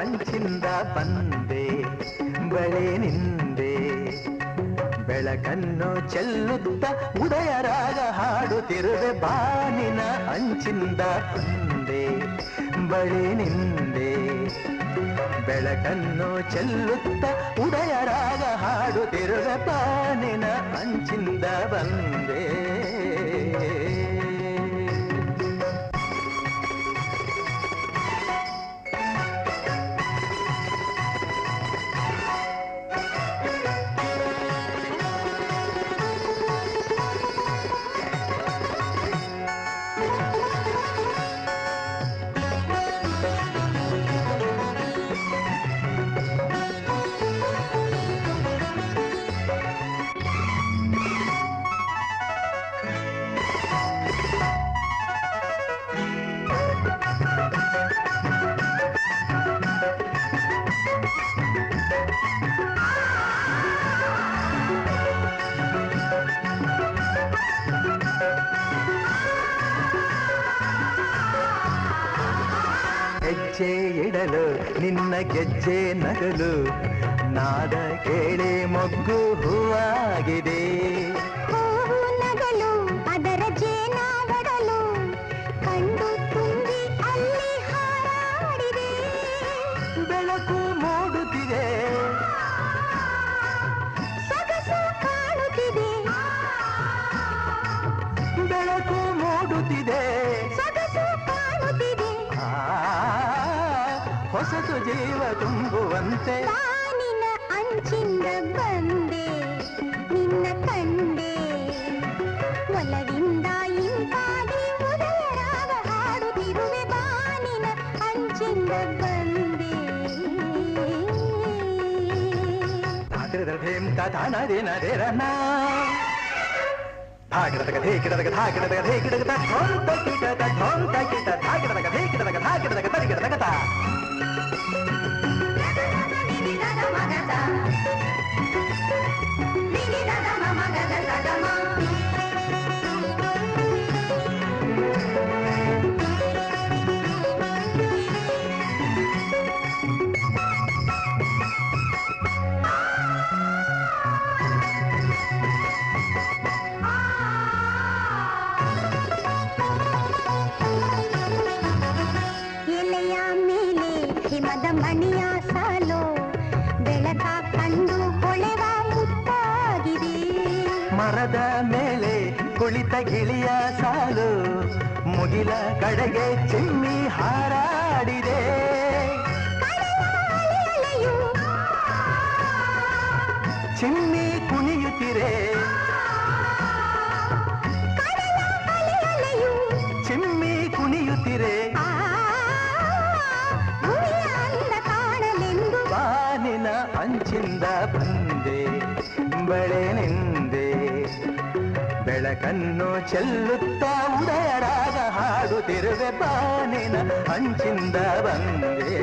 ಅಂಚಿಂದ ಬಂದೆ ಬಳೆ ನಿಂದೆ ಬೆಳಕನ್ನು ಚೆಲ್ಲುತ್ತ ಉದಯ ರಾಗ ಹಾಡುತ್ತಿರುವೆ ಬಾನಿನ ಅಂಚಿಂದ ಬಂದೆ ಬಳೆ ನಿಂದೆ ಬೆಳಕನ್ನು ಚೆಲ್ಲುತ್ತ ಉದಯ ರಾಗ ಹಾಡುತ್ತಿರುವೆ ಬಾನಿನ ಅಂಚಿಂದ ಬಂದೆ ಹೆಜ್ಜೆ ಇಡಲು ನಿನ್ನ ಗೆಜ್ಜೆ ನಗಲು ನಾದ ಕೇಳಿ ಮೊಗ್ಗು ಹೂವಾಗಿದೆ ಹೂವು ನಗಲು ಅದರ ಜೇನ ಒಡಲು ಕಂಡು ತುಂಬಿ ಅಲ್ಲಿ ಹಾರಾಡಿದೆ ಬೆಳಕು ಮೂಡುತ್ತಿದೆ ಸೊಗಸು ಕಾಣುತ್ತಿದೆ ಬೆಳಕು ಮೂಡುತ್ತಿದೆ ಸೊಗಸು ಕಾಣುತ್ತಿದೆ ಹೊಸತು ಜೀವ ತುಂಬುವಂತೆ ಬಾನಿನ ಅಂಚಿಂದ ಬಂದೆ ನಿನ್ನ ಕಂಡೆ ಒಲವಿಂದ ಇಂಪಾಗಿ ಉದಯ ರಾಗ ಹಾಡುತ್ತಿರುವೆ ಬಾನಿನ ಅಂಚಿಂದ ಬಂದೆ ಧಾಕಿಡದೇಂ ತಾನಾದೇನದೇರನ ಧಾಕಿಡದಗ ಧೇಕಿಡದಗ ಧಾಕಿಡದಗ ಧೇಕಿಡದಗ ಧೋಂತ ಕಿಟದ ಧೋಂತ ಕಿಟ ಧಾಕಿಡದಗ ಧೇಕಿಡದಗ ಧಾಕಿಡದಗ ತರಿಗಿಡದಗತ ಎಲೆಯ ಮೇಲೆ ಹಿಮದ ಮಣಿಯ ಸಾಲು ಬೆಳಕ ಕಂಡು ಹೊಳೆವ ಮುತ್ತಾಗಿದೆ ಮರದ ಮೇಲೆ ಕುಳಿತ ಗಿಳಿಯ ಸಾಲು ಮುಗಿಲ ಕಡೆಗೆ ಚಿಮ್ಮಿ ಹಾರಾಡಿದೆ ಅಲೆಯು ಚಿಮ್ಮಿ ಕುಣಿಯುತ್ತಿರೆ ಅಲೆಯು ಚಿಮ್ಮಿ ಕುಣಿಯುತ್ತಿರೆ ಭೂಮಿಯ ಕಾಣಲೆಂದು ಬಾನಿನ ಅಂಚಿಂದ ಬಂದೆ ಬಳೆ ನಿಂದೆ ಬೆಳಕನ್ನು ಚೆಲ್ಲುತ್ತ ಉದಯ ರಾಗ ಹಾಡುತ್ತಿರುವೆ ಬಾನಿನ ಅಂಚಿಂದ ಬಂದೆ